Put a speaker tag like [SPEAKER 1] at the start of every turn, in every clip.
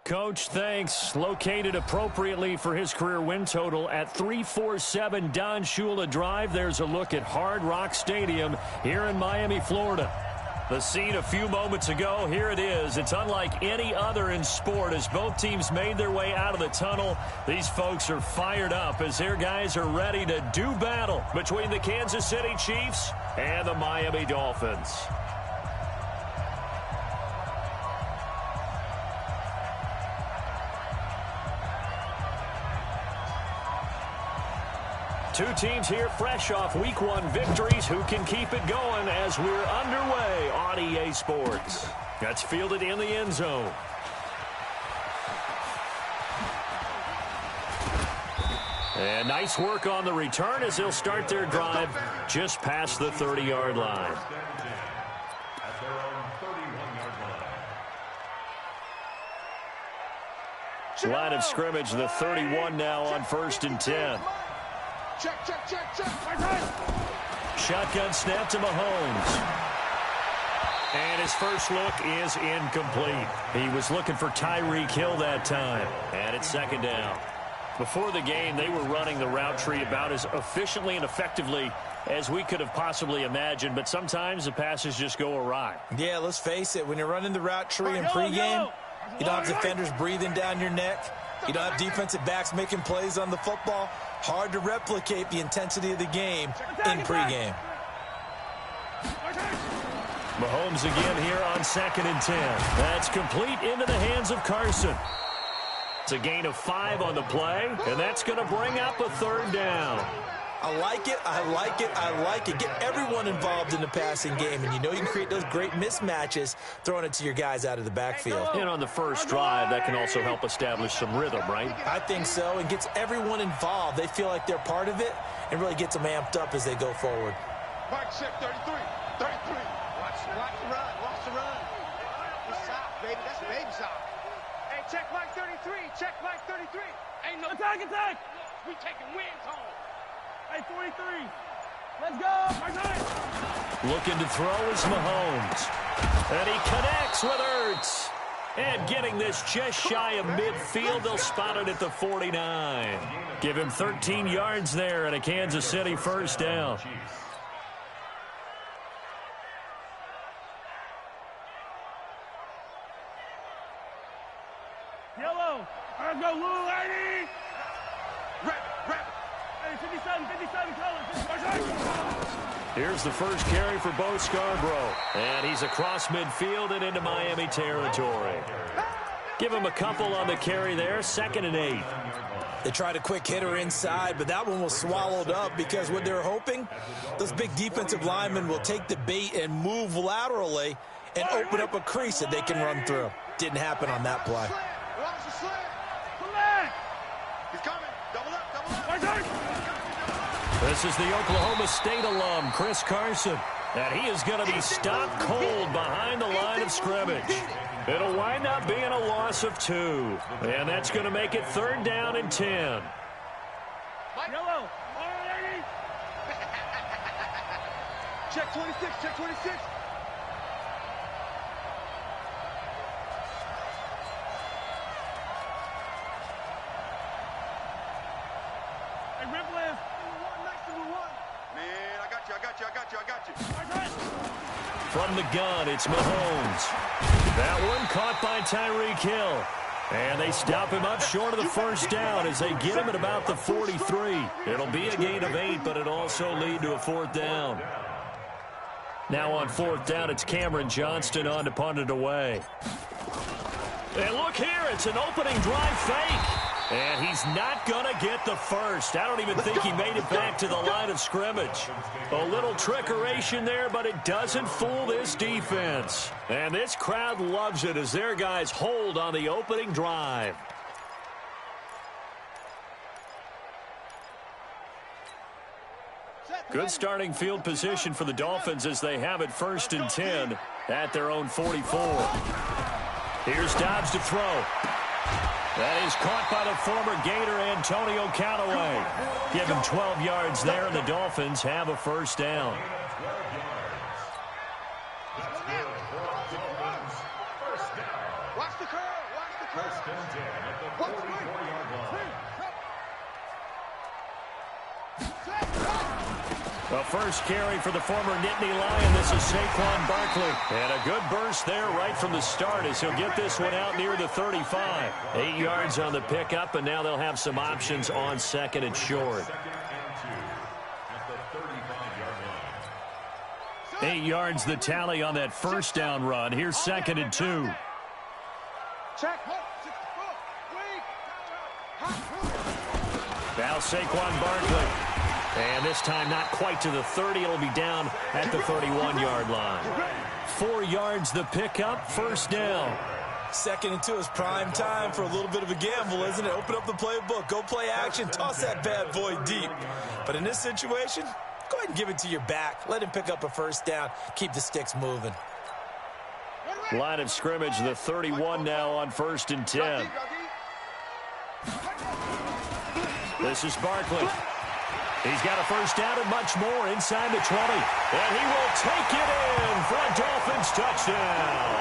[SPEAKER 1] Coach, thanks. Located appropriately for his career win total at 347 Don Shula Drive. There's a look at Hard Rock Stadium here in Miami, Florida. The scene a few moments ago, here it is. It's unlike any other in sport as both teams made their way out of the tunnel. These folks are fired up as their guys are ready to do battle between the Kansas City Chiefs and the Miami Dolphins. Two teams here fresh off Week 1 victories. Who can keep it going as we're underway on EA Sports? That's fielded in the end zone. And nice work on the return as they'll start their drive just past the 30-yard line. Line of scrimmage, the 31 now on 1st and 10.
[SPEAKER 2] Check.
[SPEAKER 1] Shotgun snap to Mahomes. And his first look is incomplete. He was looking for Tyreek Hill that time. And it's 2nd down. Before the game, they were running the route tree about as efficiently and effectively as we could have possibly imagined. But sometimes the passes just go awry.
[SPEAKER 3] Yeah, let's face it. When you're running the route tree in pregame, you don't have defenders breathing down your neck. You don't have defensive backs making plays on the football. Hard to replicate the intensity of the game in pregame.
[SPEAKER 1] Mahomes again here on 2nd and 10. That's complete into the hands of Carson. It's a gain of 5 on the play, and that's going to bring up a 3rd down.
[SPEAKER 3] I like it. Get everyone involved in the passing game, and you know you can create those great mismatches throwing it to your guys out of the backfield.
[SPEAKER 1] And on the first drive, that can also help establish some rhythm, right?
[SPEAKER 3] I think so, and gets everyone involved. They feel like they're part of it and really gets them amped up as they go forward.
[SPEAKER 2] Mike, check 33. Watch the run. It's soft, baby. That's baby soft. Hey, check Mike 33. Ain't no attack. We taking wins home. Hey, 43. Let's go.
[SPEAKER 1] Looking to throw is Mahomes. And he connects with Ertz. And getting this just shy of midfield, they'll spot it at the 49. Give him 13 yards there and a Kansas City 1st down.
[SPEAKER 2] Yellow. Let's go, little lady. Rep. 57 colors.
[SPEAKER 1] Here's the first carry for Bo Scarborough. And he's across midfield and into Miami territory. Give him a couple on the carry there. 2nd and 8.
[SPEAKER 3] They tried a quick hitter inside, but that one was swallowed up because what they're hoping, those big defensive linemen will take the bait and move laterally and open up a crease that they can run through. Didn't happen on that play.
[SPEAKER 2] He's coming. Double up.
[SPEAKER 1] This is the Oklahoma State alum, Chris Carson. And he is going to be stopped cold behind the line of scrimmage. It'll wind up being a loss of 2. And that's going to make it 3rd down and 10.
[SPEAKER 2] Yellow. Check 26. Hey, rip left. Number one. Man, I got you.
[SPEAKER 1] From the gun, it's Mahomes. That one caught by Tyreek Hill. And they stop him up short of the 1st down as they get him at about the 43. It'll be a gain of 8, but it'll also lead to a 4th down. Now on 4th down, it's Cameron Johnston on to punt it away. And look here, it's an opening drive fake. And he's not going to get the first. I don't even think he made it back to the line of scrimmage. A little trickeration there, but it doesn't fool this defense. And this crowd loves it as their guys hold on the opening drive. Good starting field position for the Dolphins as they have it 1st and 10 at their own 44. Here's Dobbs to throw. That is caught by the former Gator Antonio Callaway. Give him 12 yards there, and the Dolphins have a 1st down.
[SPEAKER 2] Watch the curl.
[SPEAKER 4] First and 10 at the 44-yard line.
[SPEAKER 1] The first carry for the former Nittany Lion. This is Saquon Barkley. And a good burst there right from the start as he'll get this one out near the 35. 8 yards on the pickup, and now they'll have some options on second and short. 8 yards the tally on that first down run. Here's second and 2.
[SPEAKER 2] Check.
[SPEAKER 1] Now Saquon Barkley. And this time not quite to the 30. It'll be down at the 31-yard line. 4 yards the pickup, first down.
[SPEAKER 3] Second and 2 is prime time for a little bit of a gamble, isn't it? Open up the playbook, go play action, toss that bad boy deep. But in this situation, go ahead and give it to your back. Let him pick up a first down. Keep the sticks moving.
[SPEAKER 1] Line of scrimmage, the 31 now on first and 10. This is Barkley. He's got a first down and much more inside the 20. And he will take it in for a Dolphins touchdown.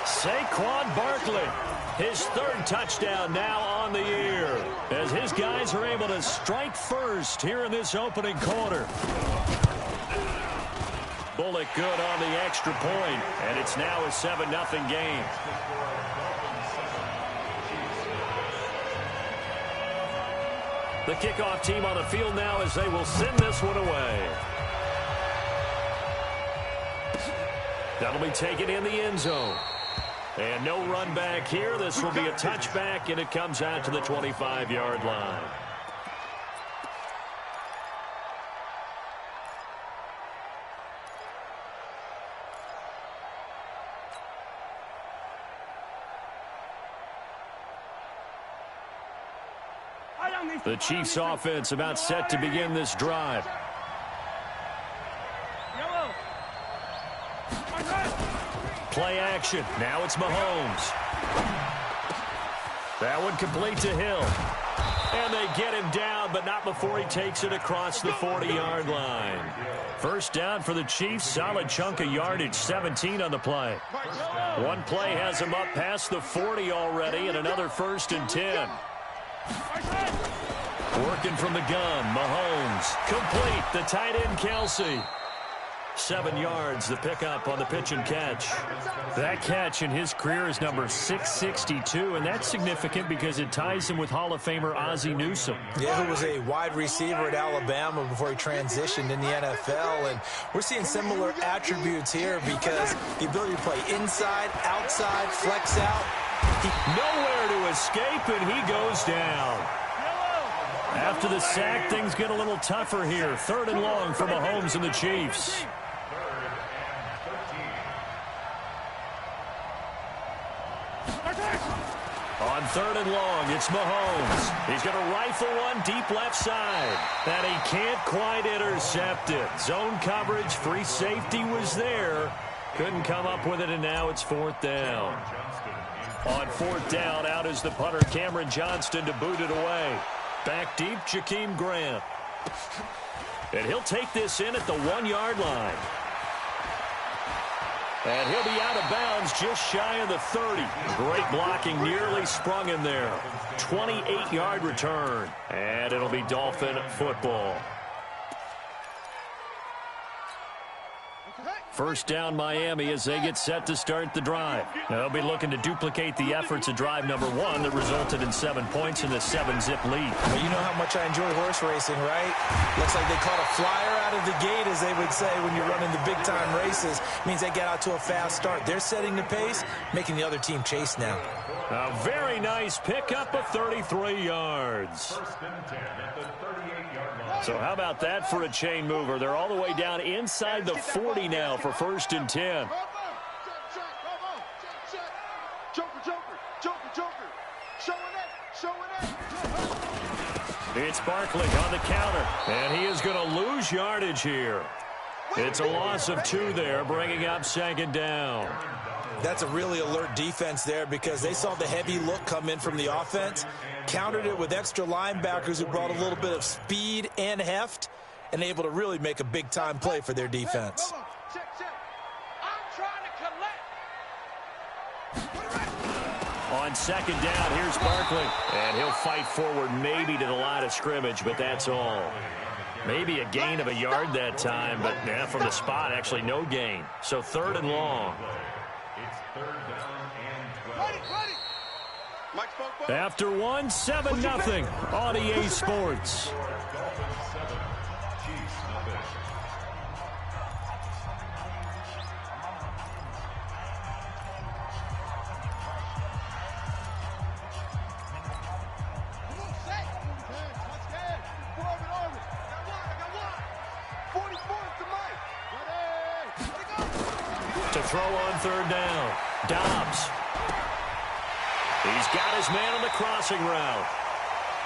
[SPEAKER 1] Saquon Barkley, his third touchdown now on the year, as his guys are able to strike first here in this opening quarter. Bullock good on the extra point, and it's now a 7-0 game. The kickoff team on the field now as they will send this one away. That'll be taken in the end zone. And no run back here. This will be a touchback, and it comes out to the 25-yard line. The Chiefs offense about set to begin this drive. Play action. Now it's Mahomes. That one complete to Hill. And they get him down, but not before he takes it across the 40-yard line. First down for the Chiefs. Solid chunk of yardage, 17 on the play. One play has him up past the 40 already, and another first and 10. Working from the gun, Mahomes. Complete, the tight end, Kelsey. 7 yards, the pickup on the pitch and catch. That catch in his career is number 662, and that's significant because it ties him with Hall of Famer Ozzie Newsome.
[SPEAKER 3] Yeah, who was a wide receiver at Alabama before he transitioned in the NFL, and we're seeing similar attributes here because the ability to play inside, outside, flex out.
[SPEAKER 1] Nowhere to escape, and he goes down. After the sack, things get a little tougher here. 3rd and long for Mahomes and the Chiefs. On 3rd and long, it's Mahomes. He's going to rifle one deep left side. And he can't quite intercept it. Zone coverage, free safety was there. Couldn't come up with it, and now it's 4th down. On 4th down, out is the punter, Cameron Johnston, to boot it away. Back deep, Jakeem Grant. And he'll take this in at the 1-yard line. And he'll be out of bounds just shy of the 30. Great blocking, nearly sprung him there. 28-yard return. And it'll be Dolphin football. First down, Miami, as they get set to start the drive. They'll be looking to duplicate the efforts of drive number 1 that resulted in 7 points in the 7-zip lead.
[SPEAKER 3] Well, you know how much I enjoy horse racing, right? Looks like they caught a flyer out of the gate, as they would say, when you're running the big-time races. Means they get out to a fast start. They're setting the pace, making the other team chase now.
[SPEAKER 1] A very nice pickup of 33 yards. So how about that for a chain mover? They're all the way down inside the 40 now for 1st and 10. It's Barkley on the counter, and he is going to lose yardage here. It's a loss of 2 there, bringing up 2nd down.
[SPEAKER 3] That's a really alert defense there because they saw the heavy look come in from the offense, countered it with extra linebackers who brought a little bit of speed and heft, and able to really make a big-time play for their defense.
[SPEAKER 1] On second down, here's Barkley. And he'll fight forward maybe to the line of scrimmage, but that's all. Maybe a gain of a yard that time, but from the spot, actually no gain. So 3rd and long.
[SPEAKER 4] It's 3rd down and 12.
[SPEAKER 1] After 1, 7-0 on EA Sports.
[SPEAKER 4] Dolphins 7, Chiefs nothing.
[SPEAKER 1] To throw on 3rd down. Dobbs. He's got his man on the crossing route.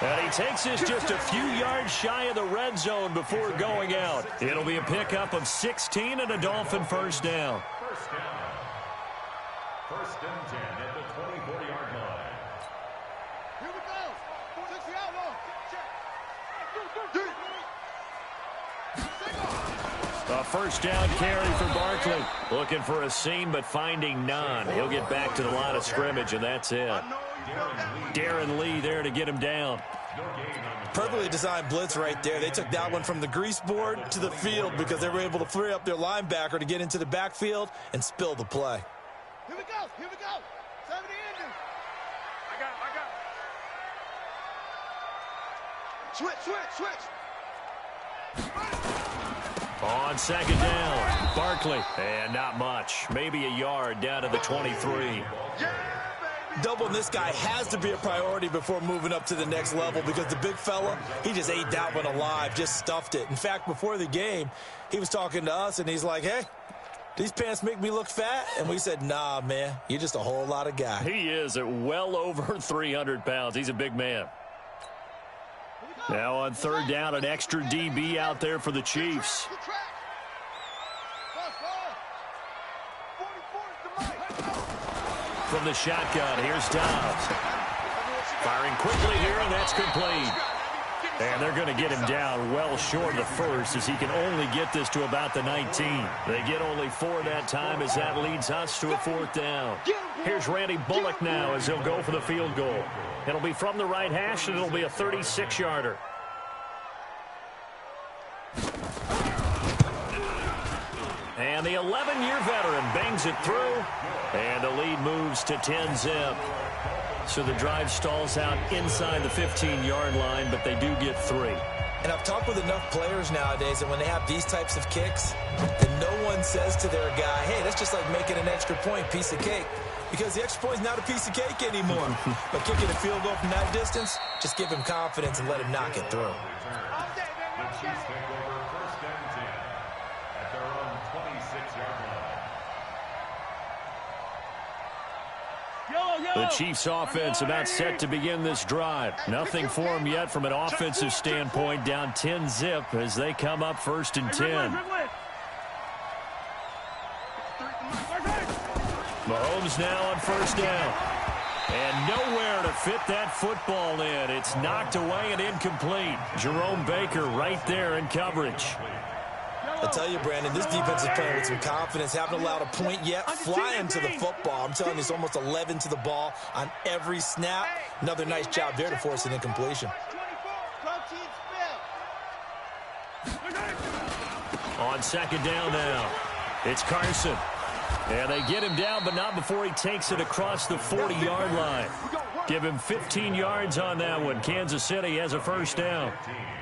[SPEAKER 1] And he takes this just a few yards shy of the red zone before going out. It'll be a pickup of 16 and a Dolphin first down.
[SPEAKER 4] First down. 1st and 10 at the 24-yard line.
[SPEAKER 2] Here we go. 6 out long.
[SPEAKER 1] A first down carry for Barkley. Looking for a seam, but finding none. He'll get back to the line of scrimmage, and that's it. Darren Lee there to get him down.
[SPEAKER 3] Perfectly designed blitz right there. They took that one from the grease board to the field because they were able to free up their linebacker to get into the backfield and spill the play.
[SPEAKER 2] Here we go. Here we go. 70 Andrews. I got it. Switch.
[SPEAKER 1] On second down, Barkley. And not much. Maybe a yard down to the 23.
[SPEAKER 3] Doubling this guy has to be a priority before moving up to the next level because the big fella, he just ate that one alive, just stuffed it. In fact, before the game, he was talking to us, and he's like, hey, these pants make me look fat? And we said, nah, man, you're just a whole lot of guy.
[SPEAKER 1] He is at well over 300 pounds. He's a big man. Now on 3rd down, an extra DB out there for the Chiefs. From the shotgun, here's Dobbs. Firing quickly here, and that's complete. And they're going to get him down well short of the first as he can only get this to about the 19. They get only 4 that time as that leads us to a 4th down. Here's Randy Bullock now as he'll go for the field goal. It'll be from the right hash, and it'll be a 36-yarder. And the 11-year veteran bangs it through, and the lead moves to 10-zip. So the drive stalls out inside the 15-yard line, but they do get 3.
[SPEAKER 3] And I've talked with enough players nowadays that when they have these types of kicks, that no one says to their guy, hey, that's just like making an extra point, piece of cake. Because the extra point is not a piece of cake anymore. But kicking a field goal from that distance, just give him confidence and let him knock it through.
[SPEAKER 4] The Chiefs take over 1st and 10 at their own 26-yard line.
[SPEAKER 1] The Chiefs offense about set to begin this drive. Nothing for them yet from an offensive standpoint, down 10-zip as they come up 1st and 10. Mahomes now on 1st down. And nowhere to fit that football in. It's knocked away and incomplete. Jerome Baker right there in coverage.
[SPEAKER 3] I'll tell you, Brandon, this defense is playing with some confidence. Haven't allowed a point yet. Flying to the football. I'm telling you, it's almost 11 to the ball on every snap. Another nice job there to force an incompletion.
[SPEAKER 1] On 2nd down now, it's Carson. And they get him down, but not before he takes it across the 40-yard line. Give him 15 yards on that one. Kansas City has a 1st down.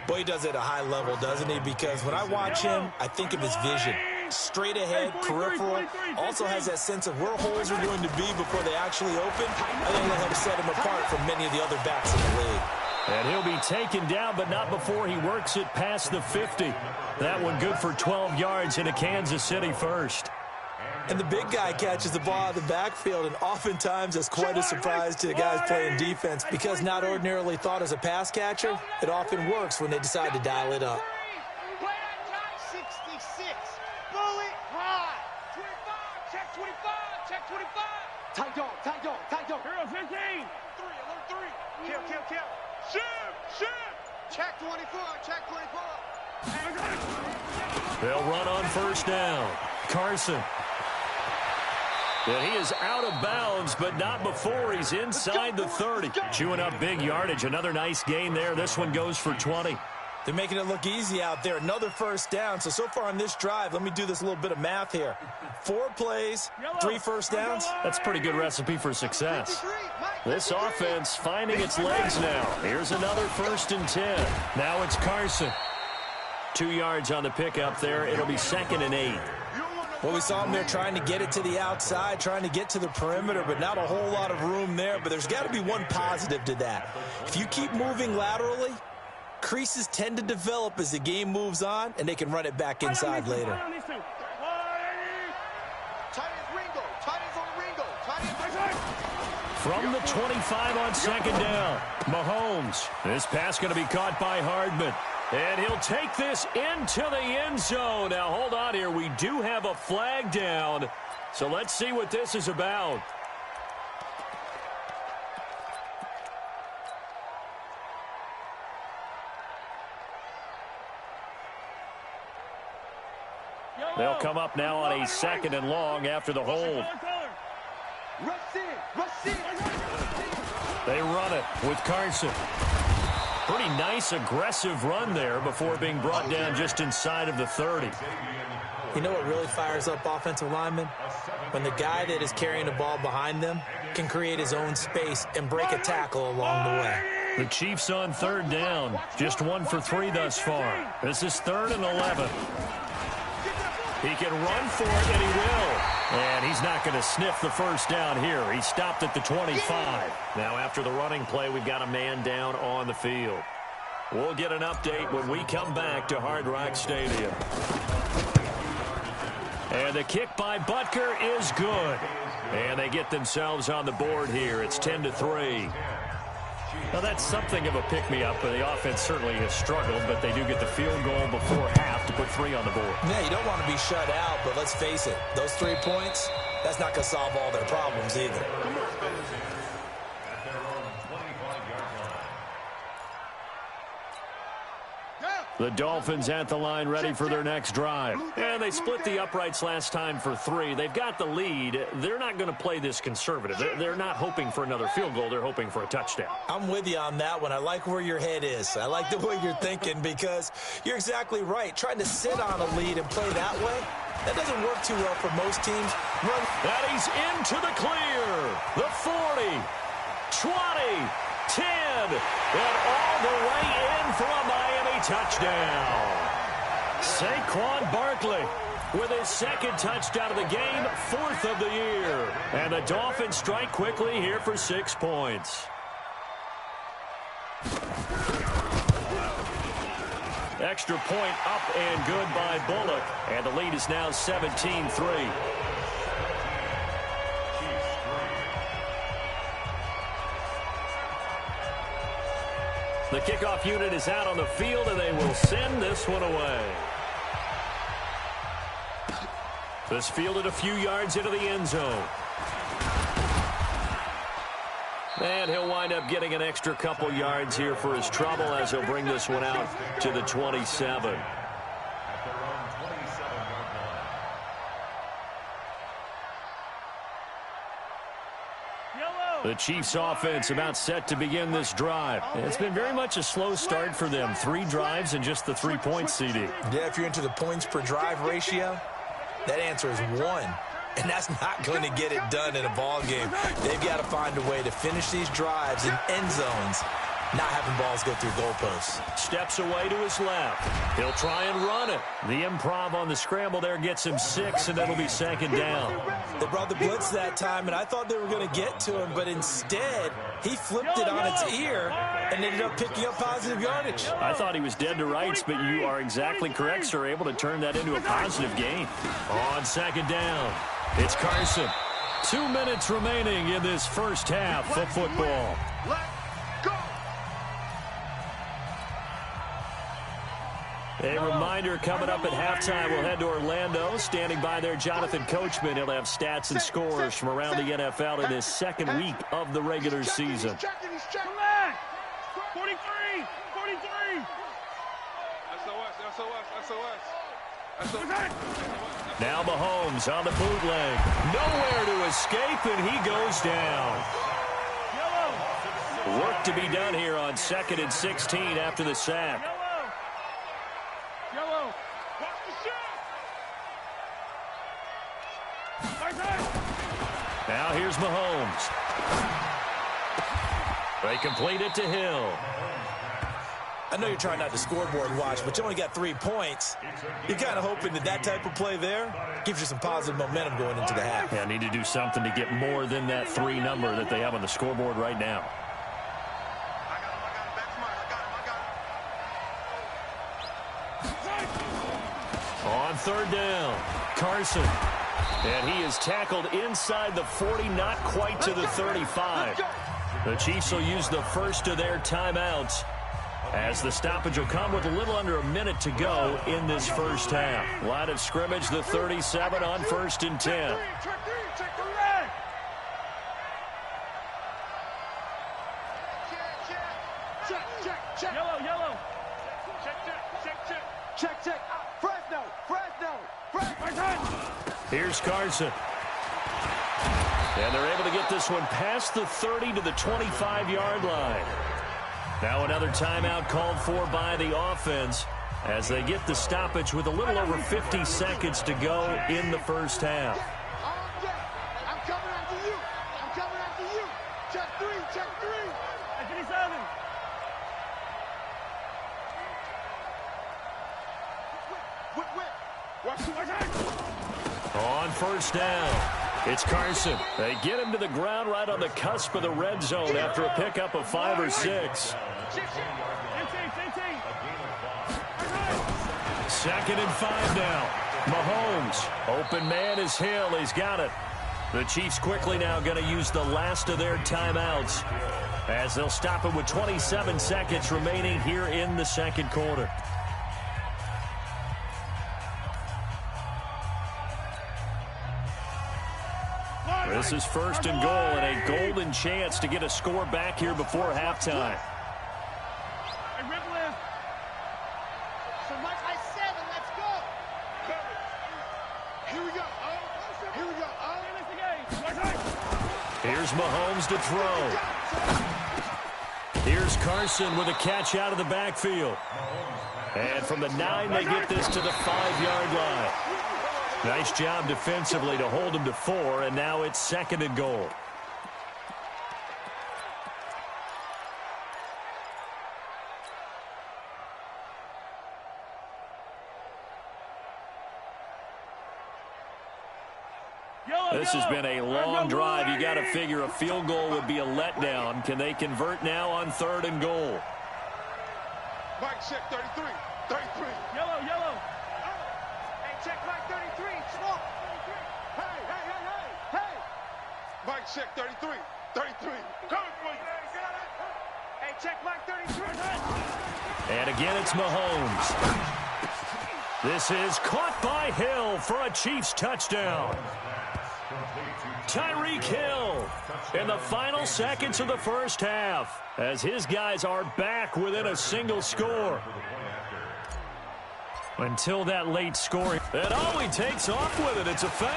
[SPEAKER 3] Boy, he does it at a high level, doesn't he? Because when I watch him, I think of his vision. Straight ahead, peripheral. Also has that sense of where holes are going to be before they actually open. I think that'll help set him apart from many of the other backs in the league.
[SPEAKER 1] And he'll be taken down, but not before he works it past the 50. That one good for 12 yards in a Kansas City 1st.
[SPEAKER 3] And the big guy catches the ball out of the backfield, and oftentimes that's quite a surprise to the guys playing defense because not ordinarily thought as a pass catcher, it often works when they decide to dial it up.
[SPEAKER 2] 66. Bullet high. 25. Check 25. Check 25. Tight dog. Hero 15. 3, alert 3. Kill. Shim. Check 24. Check 24.
[SPEAKER 1] They'll run on 1st down. Carson. And he is out of bounds, but not before he's inside the 30. Chewing up big yardage. Another nice gain there. This one goes for 20.
[SPEAKER 3] They're making it look easy out there. Another first down. So far on this drive, let me do this little bit of math here. 4 plays, 3 first downs.
[SPEAKER 1] That's a pretty good recipe for success. This offense finding its legs now. Here's another 1st and 10. Now it's Carson. 2 yards on the pickup there. It'll be 2nd and 8.
[SPEAKER 3] Well, we saw him there trying to get it to the outside, trying to get to the perimeter, but not a whole lot of room there. But there's got to be one positive to that. If you keep moving laterally, creases tend to develop as the game moves on, and they can run it back inside later.
[SPEAKER 1] From the 25 on 2nd down, Mahomes. This pass going to be caught by Hardman. And he'll take this into the end zone. Now, hold on here. We do have a flag down. So let's see what this is about. They'll come up now on a 2nd and long after the hold. They run it with Carson. Pretty nice, aggressive run there before being brought down just inside of the 30.
[SPEAKER 3] You know what really fires up offensive linemen? When the guy that is carrying the ball behind them can create his own space and break a tackle along the way.
[SPEAKER 1] The Chiefs on 3rd down. Just 1 for 3 thus far. This is 3rd and 11. He can run for it, and he will. And he's not going to sniff the first down here. He stopped at the 25. Now, after the running play, we've got a man down on the field. We'll get an update when we come back to Hard Rock Stadium. And the kick by Butker is good. And they get themselves on the board here. It's 10-3. Now, that's something of a pick-me-up. The offense certainly has struggled, but they do get the field goal before half to put 3 on the board.
[SPEAKER 3] Yeah, you don't want to be shut out, but let's face it. Those 3 points, that's not going to solve all their problems either.
[SPEAKER 1] The Dolphins at the line ready for their next drive. And they split the uprights last time for 3. They've got the lead. They're not going to play this conservative. They're not hoping for another field goal. They're hoping for a touchdown.
[SPEAKER 3] I'm with you on that one. I like where your head is. I like the way you're thinking because you're exactly right. Trying to sit on a lead and play that way, that doesn't work too well for most teams.
[SPEAKER 1] That he's into the clear. The 40, 20, 10, and all the way in for a Miami touchdown. Saquon Barkley with his 2nd touchdown of the game, 4th of the year. And the Dolphins strike quickly here for 6 points. Extra point up and good by Bullock. And the lead is now 17-3. The kickoff unit is out on the field, and they will send this one away. This fielded a few yards into the end zone. And he'll wind up getting an extra couple yards here for his trouble as he'll bring this one out to the 27. The Chiefs offense about set to begin this drive. It's been very much a slow start for them. 3 drives and just the 3 points, CD.
[SPEAKER 3] Yeah, if you're into the points per drive ratio, that answer is 1. And that's not going to get it done in a ball game. They've got to find a way to finish these drives in end zones, not having balls go through goalposts.
[SPEAKER 1] Steps away to his left. He'll try and run it. The improv on the scramble there gets him 6, and that'll be 2nd down.
[SPEAKER 3] They brought the blitz that time, and I thought they were going to get to him, but instead, he flipped it on its ear and ended up picking up positive yardage.
[SPEAKER 1] I thought he was dead to rights, but you are exactly correct, sir. Able to turn that into a positive gain. On 2nd down, it's Carson. 2 minutes remaining in this first half of football. A reminder coming up at halftime, we'll head to Orlando. Standing by there, Jonathan Coachman. He'll have stats and scores from around the NFL in his 2nd week of the regular season.
[SPEAKER 2] Come back! 43! 43! SOS, SOS, SOS.
[SPEAKER 1] Now Mahomes on the bootleg. Nowhere to escape, and he goes down. Work to be done here on 2nd and 16 after the sack. Now here's Mahomes. They complete it to Hill.
[SPEAKER 3] I know you're trying not to scoreboard watch, but you only got 3 points. You're kind of hoping that that type of play there gives you some positive momentum going into the half.
[SPEAKER 1] Yeah, need to do something to get more than that 3 number that they have on the scoreboard right now. On 3rd down, Carson. And he is tackled inside the 40, not quite to the 35. The Chiefs will use the first of their timeouts, as the stoppage will come with a little under a minute to go in this first half. Line of scrimmage, the 37 on 1st and 10.
[SPEAKER 2] Yellow. Check. Fresno.
[SPEAKER 1] Here's Carson. And they're able to get this one past the 30 to the 25-yard line. Now another timeout called for by the offense as they get the stoppage with a little over 50 seconds to go in the first half.
[SPEAKER 2] I'm coming after you. Check three. Hey, 57.
[SPEAKER 1] On 1st down, it's Carson. They get him to the ground right on the cusp of the red zone after a pickup of 5 or 6. 2nd and 5 now. Mahomes. Open man is Hill. He's got it. The Chiefs quickly now going to use the last of their timeouts as they'll stop it with 27 seconds remaining here in the 2nd quarter. This is 1st and goal and a golden chance to get a score back here before halftime.
[SPEAKER 2] So much I said, let's go. Here we go.
[SPEAKER 1] Here's Mahomes to throw. Here's Carson with a catch out of the backfield. And from the 9, they get this to the 5-yard line. Nice job defensively to hold him to 4, and now it's 2nd and goal. This has been a long drive. You got to figure a field goal would be a letdown. Can they convert now on 3rd and goal?
[SPEAKER 2] Mike, check 33. Yellow. Hey, check Mike 33. Swamp. Hey. Mike, check 33. Come on, hey, check Mike 33.
[SPEAKER 1] And again, it's Mahomes. This is caught by Hill for a Chiefs touchdown. Tyreek Hill in the final seconds of the first half as his guys are back within a single score. Until that late scoring. And he takes off with it. It's a fake.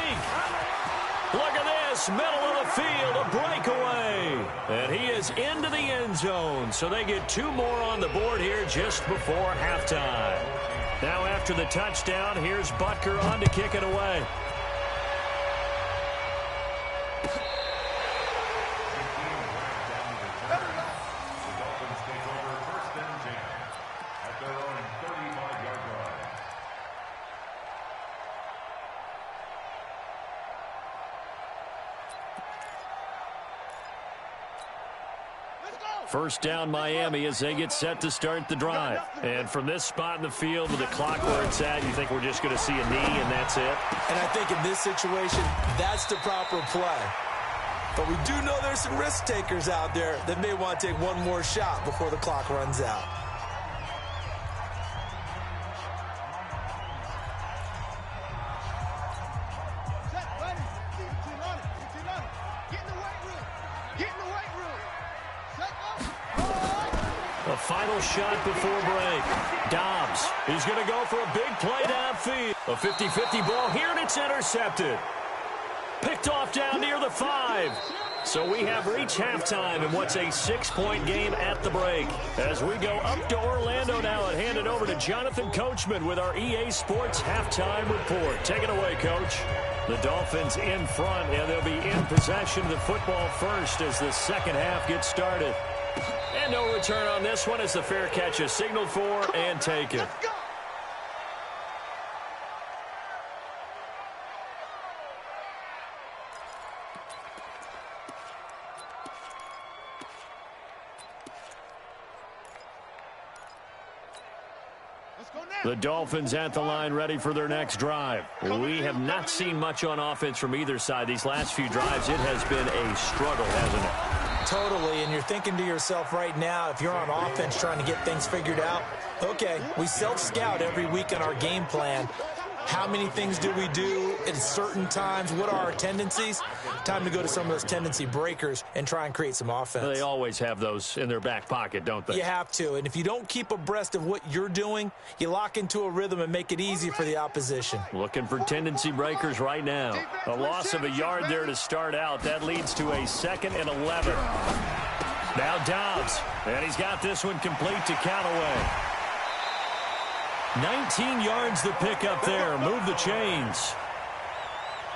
[SPEAKER 1] Look at this. Middle of the field. A breakaway. And he is into the end zone. So they get 2 more on the board here just before halftime. Now after the touchdown, here's Butker on to kick it away. First down Miami as they get set to start the drive. And from this spot in the field with the clock where it's at, you think we're just going to see a knee and that's it?
[SPEAKER 3] And I think in this situation, that's the proper play. But we do know there's some risk takers out there that may want to take one more shot before the clock runs out.
[SPEAKER 1] The final shot before break. Dobbs, he's going to go for a big play downfield. A 50-50 ball here, and it's intercepted. Picked off down near the 5. So we have reached halftime in what's a 6-point game at the break. As we go up to Orlando now and hand it over to Jonathan Coachman with our EA Sports halftime report. Take it away, Coach. The Dolphins in front, and they'll be in possession of the football first as the second half gets started. And no return on this one as the fair catch is signaled for and taken. The Dolphins at the line ready for their next drive. We have not seen much on offense from either side. These last few drives, it has been a struggle, hasn't it?
[SPEAKER 3] Totally, and you're thinking to yourself right now, if you're on offense trying to get things figured out, okay, we self-scout every week on our game plan. How many things do we do at certain times? What are our tendencies? Time to go to some of those tendency breakers and try and create some offense.
[SPEAKER 1] They always have those in their back pocket, don't they?
[SPEAKER 3] You have to, and if you don't keep abreast of what you're doing, you lock into a rhythm and make it easy for the opposition.
[SPEAKER 1] Looking for tendency breakers right now. A loss of a yard there to start out. That leads to a 2nd and 11. Now Dobbs, and he's got this one complete to Callaway. 19 yards the pick up there. Move the chains.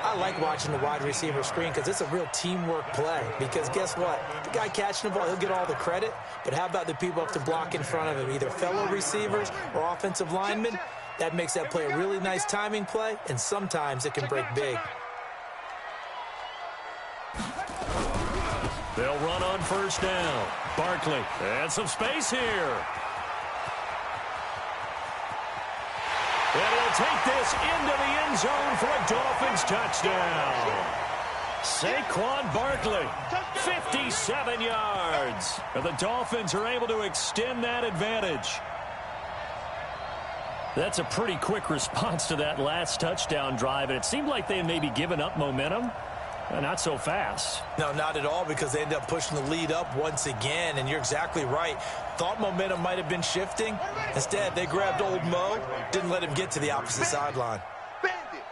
[SPEAKER 3] I like watching the wide receiver screen because it's a real teamwork play. Because guess what? The guy catching the ball, he'll get all the credit. But how about the people up to block in front of him? Either fellow receivers or offensive linemen. That makes that play a really nice timing play, and sometimes it can break big.
[SPEAKER 1] They'll run on first down. Barkley, and some space here. And he'll take this into the end zone for a Dolphins touchdown. Saquon Barkley, 57 yards. And the Dolphins are able to extend that advantage. That's a pretty quick response to that last touchdown drive, and it seemed like they had maybe given up momentum. Not so fast.
[SPEAKER 3] No, not at all, because they end up pushing the lead up once again, and you're exactly right. Thought momentum might have been shifting. Instead, they grabbed old Mo, didn't let him get to the opposite sideline.
[SPEAKER 2] Bandit.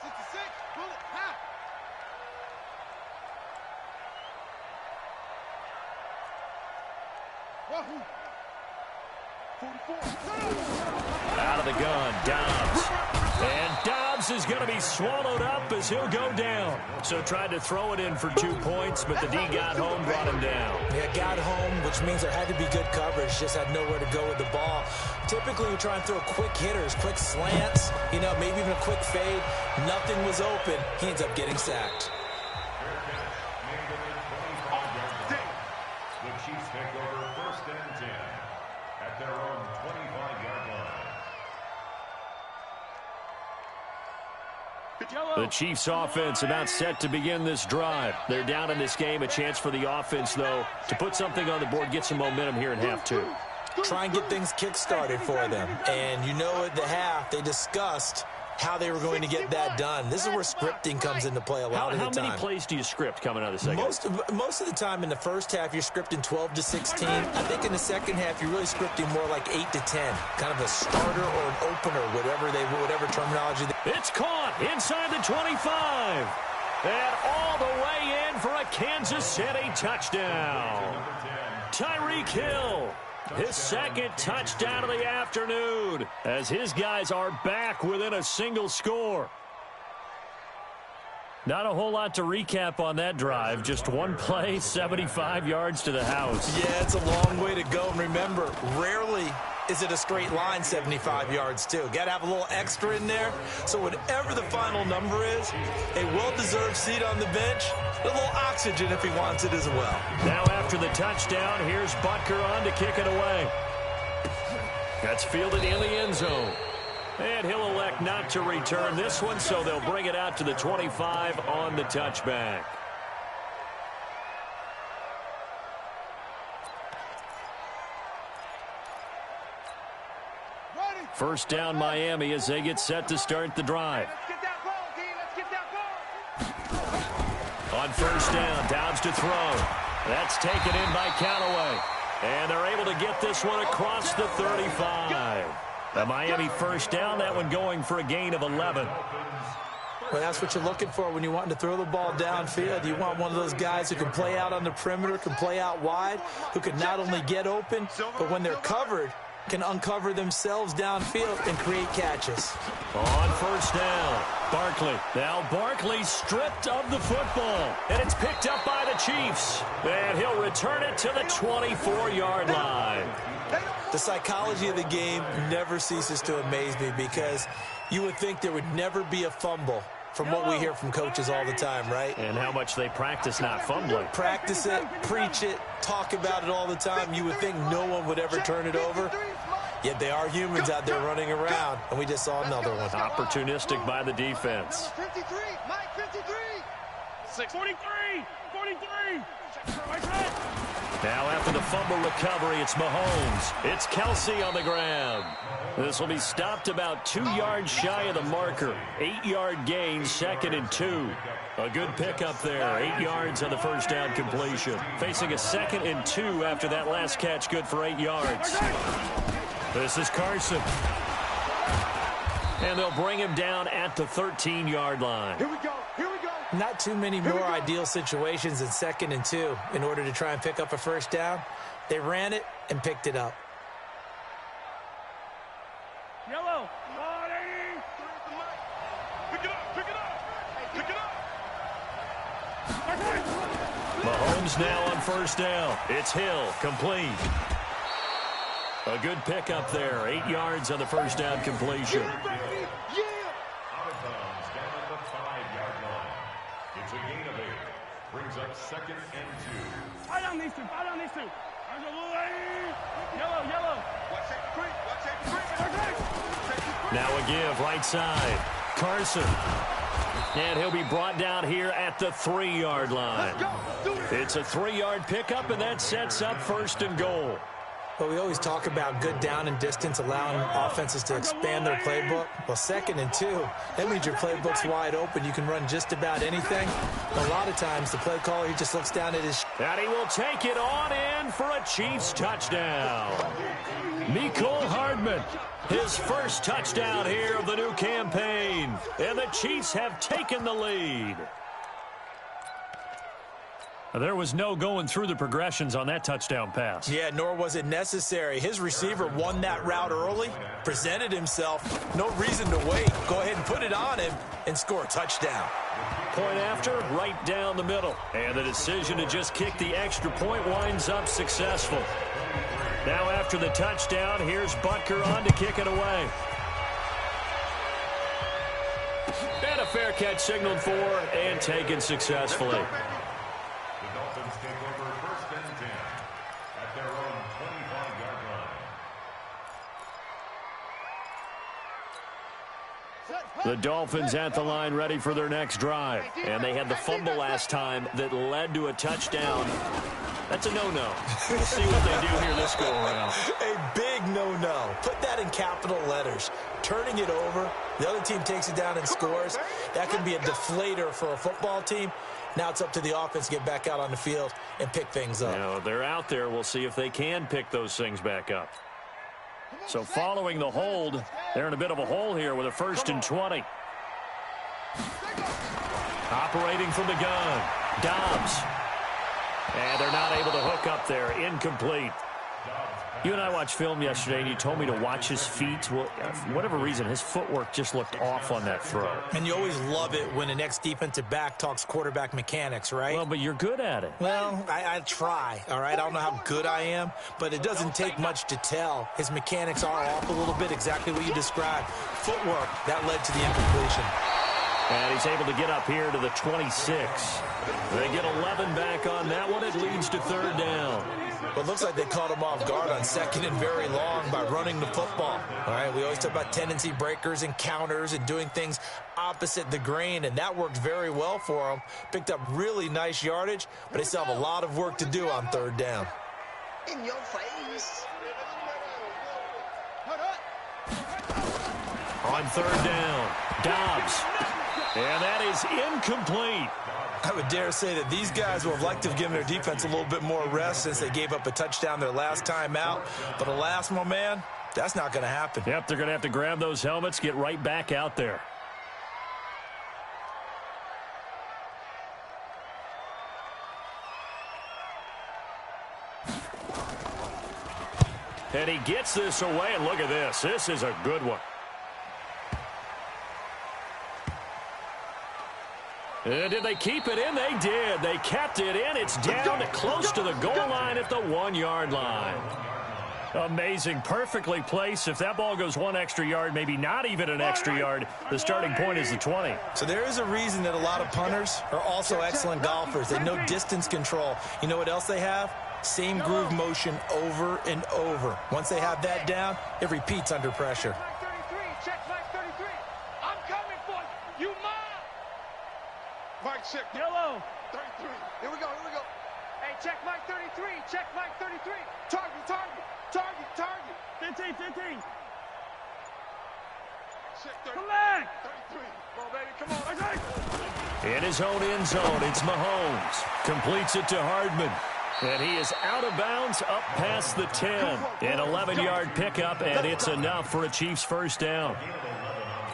[SPEAKER 2] 66, bullet, half. Wahoo. 44.
[SPEAKER 1] Out of the gun, Dobbs. And Dobbs is going to be swallowed up as he'll go down. So tried to throw it in for 2 points, but the D got home, brought him down.
[SPEAKER 3] Yeah, got home, which means there had to be good coverage. Just had nowhere to go with the ball. Typically, we try and throw quick hitters, quick slants, you know, maybe even a quick fade. Nothing was open. He ends up getting sacked.
[SPEAKER 4] The Chiefs take over 1st and 10 at their own 25-yard line.
[SPEAKER 1] The Chiefs offense about set to begin this drive. They're down in this game. A chance for the offense, though, to put something on the board, get some momentum here in half 2.
[SPEAKER 3] Try and get things kick-started for them. And you know at the half, they discussed how they were going to get that done. This is where scripting comes into play a lot of the time.
[SPEAKER 1] How many plays do you script coming out of the second?
[SPEAKER 3] Most of the time in the first half, you're scripting 12 to 16. I think in the second half, you're really scripting more like 8 to 10. Kind of a starter or an opener, whatever terminology.
[SPEAKER 1] It's caught inside the 25. And all the way in for a Kansas City touchdown. Tyreek Hill. His 2nd touchdown of the afternoon as his guys are back within a single score. Not a whole lot to recap on that drive. Just one play, 75 yards to the house.
[SPEAKER 3] Yeah, it's a long way to go. And remember, rarely is it a straight line 75 yards, too. Got to have a little extra in there. So whatever the final number is, a well-deserved seat on the bench, a little oxygen if he wants it as well.
[SPEAKER 1] Now after the touchdown, here's Butker on to kick it away. That's fielded in the end zone. And he'll elect not to return this one, so they'll bring it out to the 25 on the touchback. First down Miami as they get set to start the drive.
[SPEAKER 2] Let's get that ball, D. Let's get that ball.
[SPEAKER 1] On first down, Dobbs to throw. That's taken in by Callaway. And they're able to get this one across the 35. A Miami first down, that one going for a gain of 11.
[SPEAKER 3] Well, that's what you're looking for when you want to throw the ball downfield. You want one of those guys who can play out on the perimeter, can play out wide, who can not only get open, but when they're covered, can uncover themselves downfield and create catches.
[SPEAKER 1] On first down, Barkley. Now Barkley stripped of the football, and it's picked up by the Chiefs. And he'll return it to the 24-yard line.
[SPEAKER 3] The psychology of the game never ceases to amaze me because you would think there would never be a fumble from what we hear from coaches all the time, right?
[SPEAKER 1] And how much they practice not fumbling.
[SPEAKER 3] Practice it, preach it, talk about it all the time. You would think no one would ever turn it over. Yet they are humans out there running around, and we just saw another one.
[SPEAKER 1] Opportunistic by the defense.
[SPEAKER 2] 53, Mike 53.
[SPEAKER 1] 43. Now after the fumble recovery, it's Mahomes. It's Kelsey on the ground. This will be stopped about 2 yards shy of the marker. 8-yard gain, 2nd and 2. A good pickup there. 8 yards on the first down completion. Facing a 2nd and 2 after that last catch, good for 8 yards. This is Carson. And they'll bring him down at the 13-yard line.
[SPEAKER 2] Here we go.
[SPEAKER 3] Not too many more ideal situations than 2nd and 2 in order to try and pick up a first down. They ran it and picked it up.
[SPEAKER 2] Yellow. Pick it up.
[SPEAKER 1] Mahomes now on first down. It's Hill, complete. A good pickup there. 8 yards on the first down completion.
[SPEAKER 4] Out of bounds down at the 5-yard line. It's a gain of 8. Brings up 2nd and 2.
[SPEAKER 2] Fight on these two. Yellow. Watch that.
[SPEAKER 1] Now a give, right side. Carson. And he'll be brought down here at the 3-yard line. It's a 3-yard pickup, and that sets up 1st and goal.
[SPEAKER 3] But we always talk about good down and distance, allowing offenses to expand their playbook. Well, 2nd and 2, that means your playbook's wide open. You can run just about anything. A lot of times, the play caller, he just looks down at his...
[SPEAKER 1] And he will take it on in for a Chiefs touchdown. Mecole Hardman, his first touchdown here of the new campaign. And the Chiefs have taken the lead. There was no going through the progressions on that touchdown pass.
[SPEAKER 3] Yeah, nor was it necessary. His receiver won that route early, presented himself. No reason to wait. Go ahead and put it on him and score a touchdown.
[SPEAKER 1] Point after, right down the middle. And the decision to just kick the extra point winds up successful. Now after the touchdown, here's Butker on to kick it away. And a fair catch signaled for and taken successfully.
[SPEAKER 4] Take over 1st and 10 at their own 25-yard line.
[SPEAKER 1] The Dolphins at the line ready for their next drive. And they had the fumble last time that led to a touchdown. That's a no-no. We'll see what they do here this go-around.
[SPEAKER 3] A big no-no. Put that in capital letters. Turning it over, the other team takes it down and scores. That can be a deflator for a football team. Now it's up to the offense to get back out on the field and pick things up.
[SPEAKER 1] Now, they're out there. We'll see if they can pick those things back up. So following the hold, they're in a bit of a hole here with a 1st and 20. Operating from the gun, Dobbs. And they're not able to hook up there. Incomplete. You and I watched film yesterday, and you told me to watch his feet. Well, for whatever reason, his footwork just looked off on that throw.
[SPEAKER 3] And you always love it when an ex-defensive back talks quarterback mechanics, right?
[SPEAKER 1] Well, but you're good at it.
[SPEAKER 3] Well, I try, all right? I don't know how good I am, but it doesn't take much to tell. His mechanics are off a little bit, exactly what you described. Footwork, that led to the incompletion.
[SPEAKER 1] And he's able to get up here to the 26. They get 11 back on that one. It leads to 3rd down.
[SPEAKER 3] Well, it looks like they caught him off guard on 2nd and very long by running the football. All right, we always talk about tendency breakers and counters and doing things opposite the grain, and that worked very well for him. Picked up really nice yardage, but they still have a lot of work to do on 3rd down.
[SPEAKER 2] In your face.
[SPEAKER 1] On 3rd down, Dobbs. And that is incomplete.
[SPEAKER 3] I would dare say that these guys would have liked to have given their defense a little bit more rest since they gave up a touchdown their last time out. But alas, my man, That's not going to happen.
[SPEAKER 1] Yep, they're going to have to grab those helmets, get right back out there. And he gets this away, and look at this. This is a good one. And did they keep it in? They did. They kept it in. It's down close to the goal line at the 1-yard line. Amazing. Perfectly placed. If that ball goes 1 extra yard, maybe not even an extra yard, the starting point is the 20.
[SPEAKER 3] So there is a reason that a lot of punters are also excellent golfers. They know distance control. You know what else they have? Same groove motion over and over. Once they have that down, it repeats under pressure.
[SPEAKER 2] Check Mike 33. I'm coming for you. You mine. Mike check. Yellow. 33. Here we go. Here we go. Hey, check Mike 33. Check Mike 33. Target, target, target, target. 15, 15. Check 30. Come back. 33. Come on, baby. Come on. Okay.
[SPEAKER 1] In his own end zone, it's Mahomes. Completes it to Hardman. And he is out of bounds up past the 10. An 11-yard pickup, and it's enough for a Chiefs first down.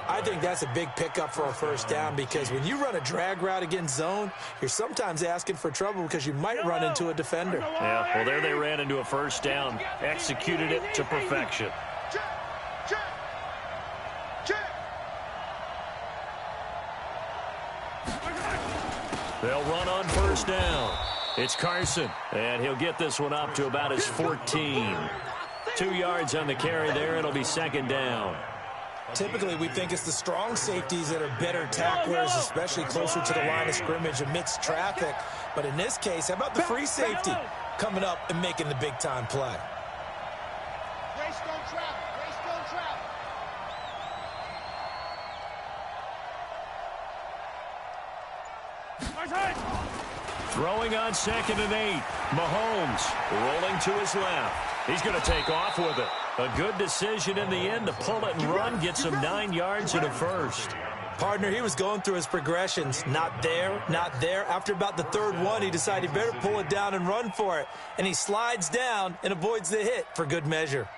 [SPEAKER 3] I think that's a big pickup for a first down because when you run a drag route against zone, you're sometimes asking for trouble because you might run into a defender.
[SPEAKER 1] Yeah, well, there they ran into a first down. Executed it to perfection. They'll run on first down. It's Carson, and he'll get this one up to about his 14. 2 yards on the carry there. It'll be second down.
[SPEAKER 3] Typically, we think it's the strong safeties that are better tacklers, especially closer to the line of scrimmage amidst traffic. But in this case, how about the free safety coming up and making the big-time play?
[SPEAKER 2] Race don't travel. Race don't travel.
[SPEAKER 1] Throwing on 2nd and 8. Mahomes rolling to his left. He's going to take off with it. A good decision in the end to pull it and run. Gets him 9 yards and a first.
[SPEAKER 3] Partner, he was going through his progressions. Not there, not there. After about the 3rd one, he decided he better pull it down and run for it. And he slides down and avoids the hit for good measure.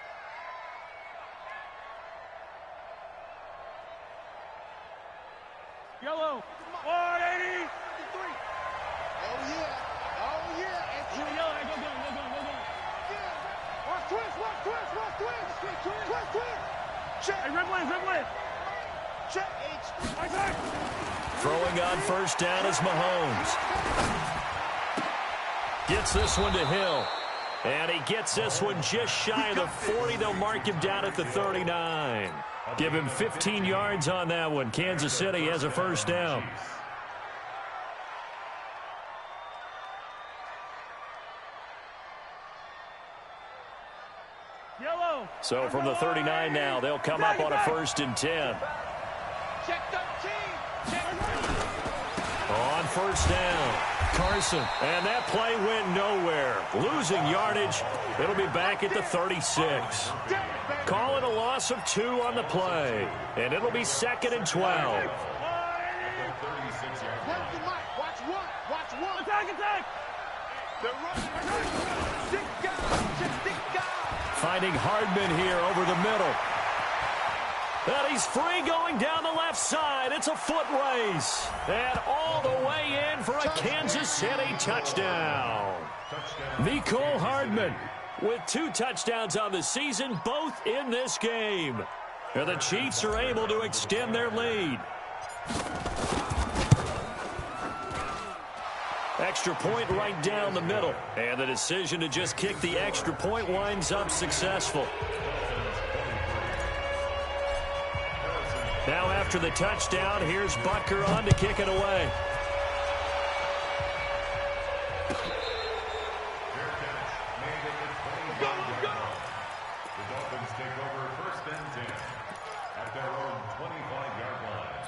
[SPEAKER 2] Yellow. 180. Oh, yeah. Oh, yeah. And here we go. Go, go, go, go, go, go. Yeah. Watch twist, watch twist, watch twist. Twist, twist. Check. Hey, red wave, red wave. Check. H.
[SPEAKER 1] Throwing on first down is Mahomes. Gets this one to Hill. And he gets this one just shy of the 40. They'll mark him down at the 39. Give him 15 yards on that one. Kansas City has a first down.
[SPEAKER 2] Yellow.
[SPEAKER 1] So from the 39 now, they'll come up on a 1st and 10.
[SPEAKER 2] Check 13. Check 13.
[SPEAKER 1] On first down, Carson. And that play went nowhere. Losing yardage. It'll be back at the 36. Call it a loss of 2 on the play. And it'll be 2nd and 12.
[SPEAKER 2] Watch one. Watch one. Attack, attack. They're running. Stick guy. Stick guy.
[SPEAKER 1] Finding Hardman here over the middle. And he's free going down the left side. It's a foot race. And all the way in for a Kansas City touchdown. Mecole Hardman with 2 touchdowns on the season, both in this game. And the Chiefs are able to extend their lead. Extra point right down the middle. And the decision to just kick the extra point winds up successful. Now after the touchdown, here's Butker on to kick it away.
[SPEAKER 4] The Dolphins take over 1st and 10 at their own 25-yard line.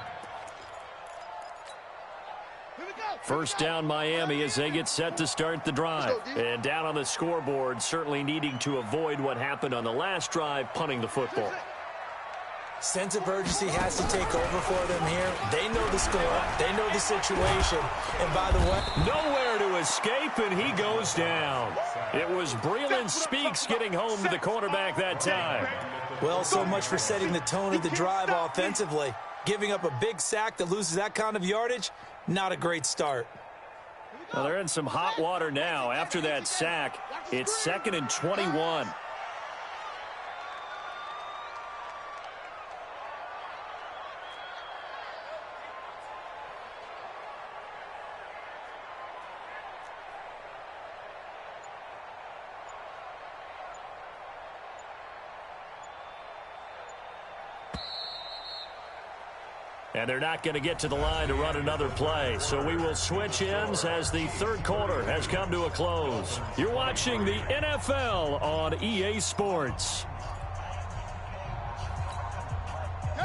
[SPEAKER 1] First down Miami as they get set to start the drive. And down on the scoreboard, certainly needing to avoid what happened on the last drive, punting the football.
[SPEAKER 3] Sense of urgency has to take over for them here. They know the score. They know the situation. And by the way,
[SPEAKER 1] nowhere to escape, and he goes down. It was Breeland Speaks getting home to the quarterback that time.
[SPEAKER 3] Well, so much for setting the tone of the drive offensively. Giving up a big sack that loses that kind of yardage, not a great start.
[SPEAKER 1] Well, they're in some hot water now. After that sack, it's 2nd and 21. And they're not going to get to the line to run another play. So we will switch ends as the third quarter has come to a close. You're watching the NFL on EA Sports.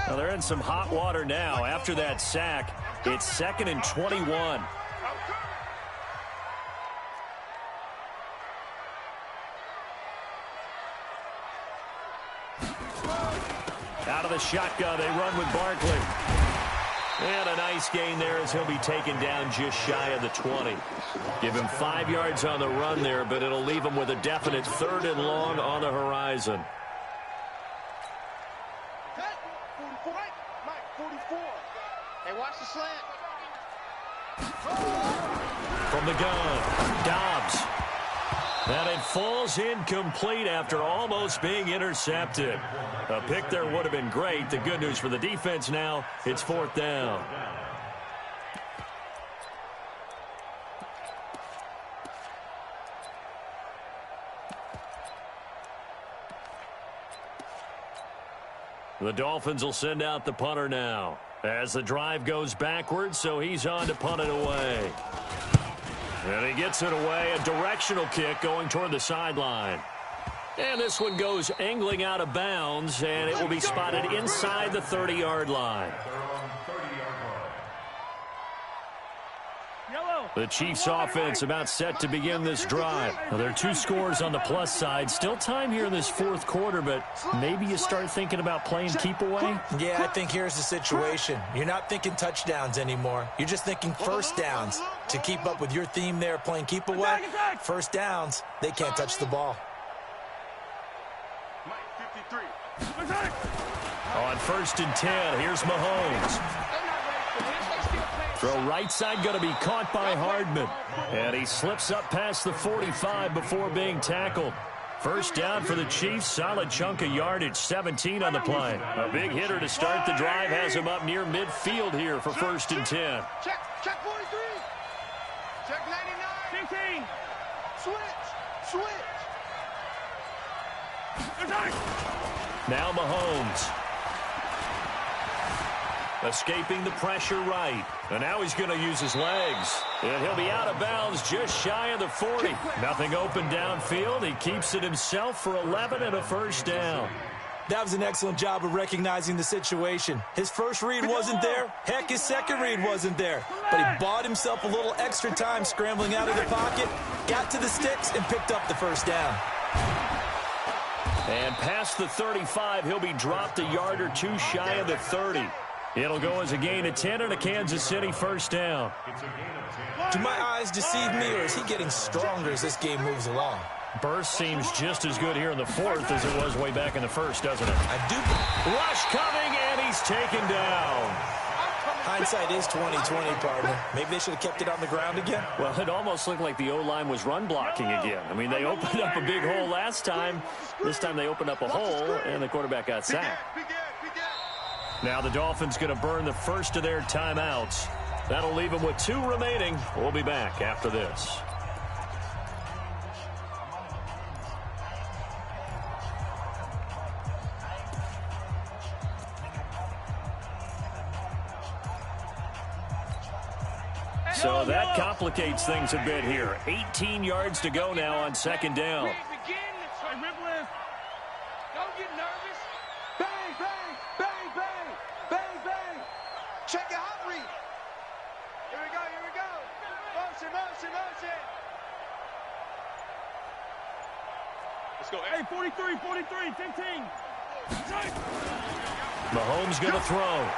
[SPEAKER 1] Well, they're in some hot water now. After that sack, it's 2nd and 21. Out of the shotgun, they run with Barkley. And a nice gain there as he'll be taken down just shy of the 20. Give him 5 yards on the run there, but it'll leave him with a definite 3rd and long on the horizon.
[SPEAKER 2] Mike, 44. Hey, watch the slant.
[SPEAKER 1] From the gun, Dobbs. And it falls incomplete after almost being intercepted. A pick there would have been great. The good news for the defense now, it's 4th down. The Dolphins will send out the punter now as the drive goes backwards, so he's on to punt it away. And he gets it away, a directional kick going toward the sideline. And this one goes angling out of bounds, and it will be spotted inside the 30-yard line. The Chiefs offense about set to begin this drive. Now, there are 2 scores on the plus side. Still time here in this 4th quarter, but maybe you start thinking about playing keep away?
[SPEAKER 3] Yeah, I think here's the situation. You're not thinking touchdowns anymore. You're just thinking first downs. To keep up with your theme there, playing keep away, first downs, they can't touch the ball.
[SPEAKER 1] On 1st and 10, here's Mahomes. Throw right side going to be caught by Hardman. And he slips up past the 45 before being tackled. First down for the Chiefs. Solid chunk of yardage, 17 on the play. A big hitter to start the drive has him up near midfield here for 1st and 10.
[SPEAKER 2] Check 43. Check 99. 15. Switch.
[SPEAKER 1] Now Mahomes. Escaping the pressure right. And now he's going to use his legs. And he'll be out of bounds just shy of the 40. Nothing open downfield. He keeps it himself for 11 and a first down.
[SPEAKER 3] That was an excellent job of recognizing the situation. His first read wasn't there. Heck, his second read wasn't there. But he bought himself a little extra time scrambling out of the pocket, got to the sticks, and picked up the first down.
[SPEAKER 1] And past the 35, he'll be dropped a yard or 2 shy of the 30. It'll go as a gain of 10 and a Kansas City first down.
[SPEAKER 3] Do my eyes deceive me, or is he getting stronger as this game moves along?
[SPEAKER 1] Burst seems just as good here in the 4th as it was way back in the 1st, doesn't it?
[SPEAKER 3] I do.
[SPEAKER 1] Rush coming, and he's taken down.
[SPEAKER 3] Hindsight is 20/20, partner. Maybe they should have kept it on the ground again.
[SPEAKER 1] Well, it almost looked like the O-line was run blocking again. I mean, they opened up a big hole last time. This time they opened up a hole, and the quarterback got sacked. Now the Dolphins going to burn the first of their timeouts. That'll leave them with 2 remaining. We'll be back after this. So that complicates things a bit here. 18 yards to go now on 2nd down.
[SPEAKER 2] Don't get nervous. Bang, bang, bang, bang, bang, bang. Check your hot read. Here we go. Motion. Let's go. Hey, 43, 15.
[SPEAKER 1] Mahomes going to throw.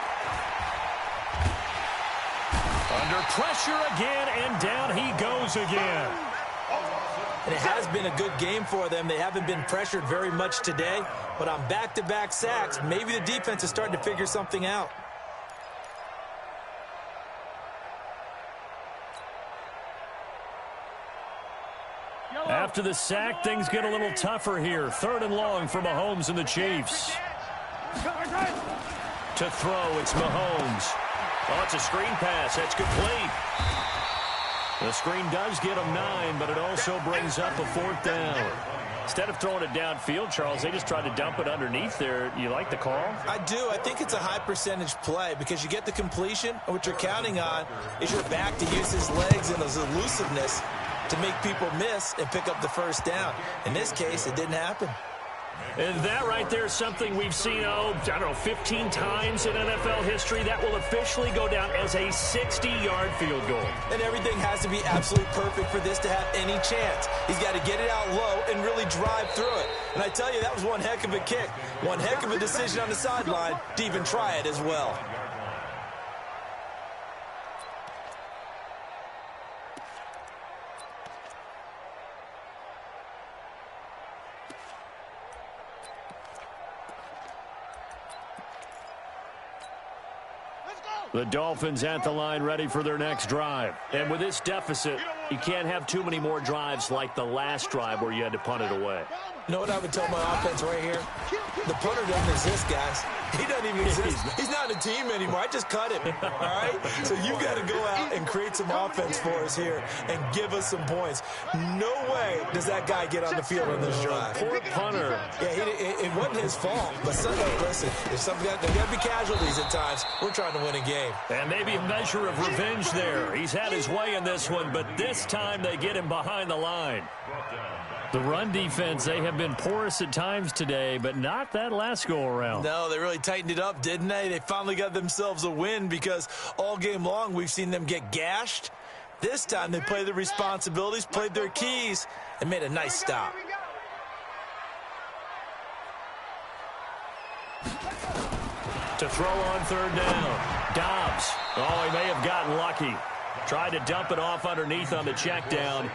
[SPEAKER 1] Under pressure again, and down he goes again.
[SPEAKER 3] and it has been a good game for them. They haven't been pressured very much today, but on back-to-back sacks, maybe the defense is starting to figure something out.
[SPEAKER 1] After the sack, things get a little tougher here. 3rd and long for Mahomes and the Chiefs. To throw, it's Mahomes. Oh, it's a screen pass. That's complete. The screen does get him 9, but it also brings up a 4th down. Instead of throwing it downfield, Charles, they just tried to dump it underneath there. You like the call?
[SPEAKER 3] I do. I think it's a high percentage play because you get the completion, and what you're counting on is your back to use his legs and his elusiveness to make people miss and pick up the 1st down. In this case, it didn't happen.
[SPEAKER 1] And that right there is something we've seen, I don't know, 15 times in NFL history. That will officially go down as a 60-yard field goal.
[SPEAKER 3] And everything has to be absolutely perfect for this to have any chance. He's got to get it out low and really drive through it. And I tell you, that was one heck of a kick. One heck of a decision on the sideline to even try it as well.
[SPEAKER 1] The Dolphins at the line ready for their next drive. And with this deficit, you can't have too many more drives like the last drive where you had to punt it away.
[SPEAKER 3] You know what I would tell my offense right here? The punter doesn't exist, guys. He doesn't even exist. He's not a team anymore. I just cut him, all right? So you've got to go out and create some offense for us here and give us some points. No way does that guy get on the field on this drive.
[SPEAKER 1] Poor punter.
[SPEAKER 3] Yeah, it wasn't his fault. But listen, there's got to be casualties at times. We're trying to win a game.
[SPEAKER 1] And maybe a measure of revenge there. He's had his way in this one, but this time they get him behind the line. The run defense, they have been porous at times today, but not that last go-around.
[SPEAKER 3] No, they really tightened it up, didn't they? They finally got themselves a win because all game long we've seen them get gashed. This time they played the responsibilities, played their keys, and made a nice stop.
[SPEAKER 1] To throw on 3rd down. Dobbs. Oh, he may have gotten lucky. Tried to dump it off underneath on the check down.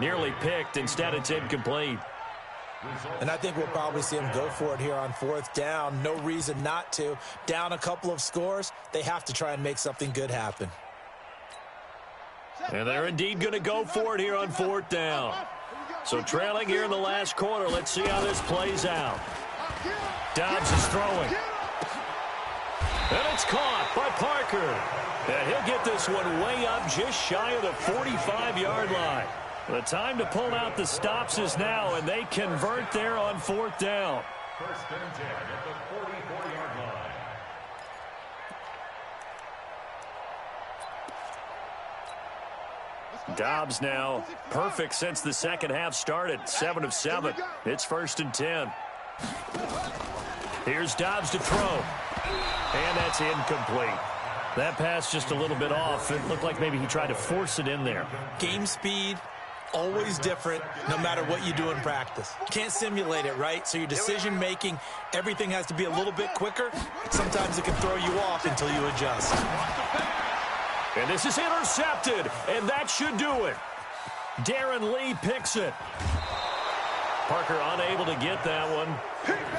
[SPEAKER 1] Nearly picked. Instead, it's incomplete.
[SPEAKER 3] And I think we'll probably see him go for it here on 4th down. No reason not to. Down a couple of scores, they have to try and make something good happen.
[SPEAKER 1] And they're indeed going to go for it here on 4th down. So trailing here in the last quarter. Let's see how this plays out. Dobbs is throwing. And it's caught by Parker. And he'll get this one way up just shy of the 45-yard line. The time to pull out the stops is now, and they convert there on 4th down.
[SPEAKER 4] 1st and 10 at the 44-yard line.
[SPEAKER 1] Dobbs now perfect since the second half started. 7 of 7. It's 1st and 10. Here's Dobbs to throw. And that's incomplete. That pass just a little bit off. It looked like maybe he tried to force it in there.
[SPEAKER 3] Game speed, always different no matter what you do in practice. Can't simulate it, right? So your decision-making, everything has to be a little bit quicker. Sometimes it can throw you off until you adjust.
[SPEAKER 1] And this is intercepted, and that should do it. Darren Lee picks it. Parker unable to get that one.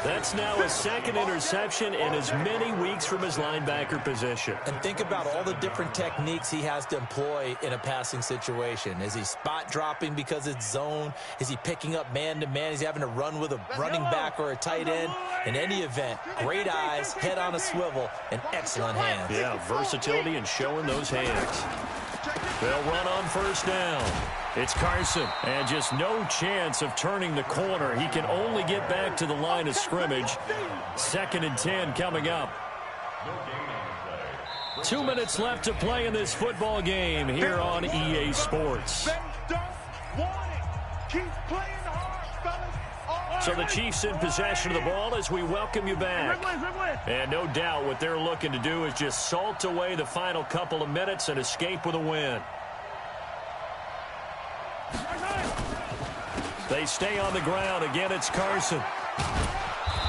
[SPEAKER 1] That's now his 2nd interception in as many weeks from his linebacker position.
[SPEAKER 3] And think about all the different techniques he has to employ in a passing situation. Is he spot dropping because it's zone? Is he picking up man-to-man? Is he having to run with a running back or a tight end? In any event, great eyes, head on a swivel, and excellent hands.
[SPEAKER 1] Yeah, versatility and showing those hands. They'll run on 1st down. It's Carson, and just no chance of turning the corner. He can only get back to the line of scrimmage. 2nd and 10 coming up. 2 minutes left to play in this football game here on EA Sports. So the Chiefs in possession of the ball as we welcome you back. And no doubt what they're looking to do is just salt away the final couple of minutes and escape with a win. They stay on the ground. Again, it's Carson.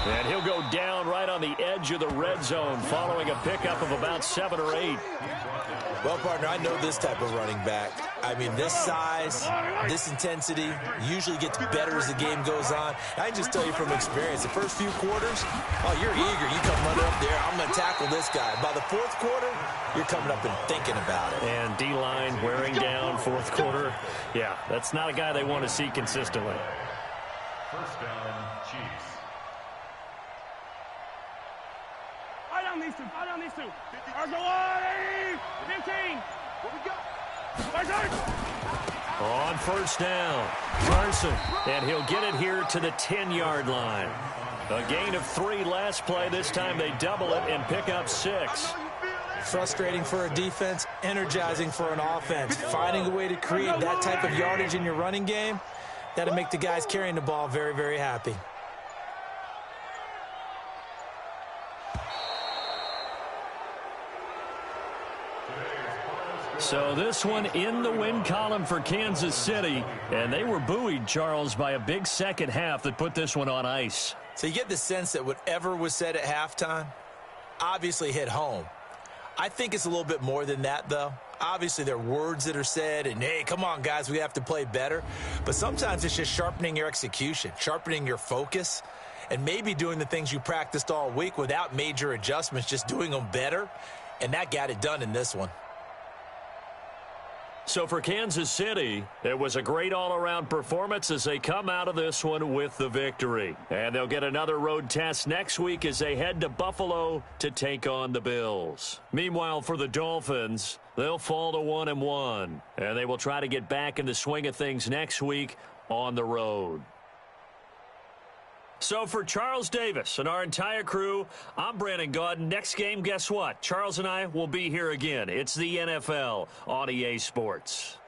[SPEAKER 1] And he'll go down right on the edge of the red zone following a pickup of about 7 or 8.
[SPEAKER 3] Well, partner, I know this type of running back. I mean, this size, this intensity usually gets better as the game goes on. I can just tell you from experience, the first few quarters, oh, you're eager. You come running up there, I'm going to tackle this guy. By the fourth quarter, you're coming up and thinking about it.
[SPEAKER 1] And D-line wearing down fourth quarter. Yeah, that's not a guy they want to see consistently.
[SPEAKER 4] First down, Chiefs.
[SPEAKER 2] Fire down these two. Fire down these two. Argo 15. What we got?
[SPEAKER 1] On first down, Carson, and he'll get it here to the 10-yard line. A gain of 3 last play. This time they double it and pick up 6.
[SPEAKER 3] Frustrating for a defense, energizing for an offense. Finding a way to create that type of yardage in your running game, that'll make the guys carrying the ball very, very happy.
[SPEAKER 1] So this one in the win column for Kansas City, and they were buoyed, Charles, by a big second half that put this one on ice.
[SPEAKER 3] So you get the sense that whatever was said at halftime obviously hit home. I think it's a little bit more than that, though. Obviously, there are words that are said, and, hey, come on, guys, we have to play better. But sometimes it's just sharpening your execution, sharpening your focus, and maybe doing the things you practiced all week without major adjustments, just doing them better. And that got it done in this one.
[SPEAKER 1] So for Kansas City, it was a great all-around performance as they come out of this one with the victory. And they'll get another road test next week as they head to Buffalo to take on the Bills. Meanwhile, for the Dolphins, they'll fall to 1-1, and they will try to get back in the swing of things next week on the road. So for Charles Davis and our entire crew, I'm Brandon Gaudin. Next game, guess what? Charles and I will be here again. It's the NFL on EA Sports.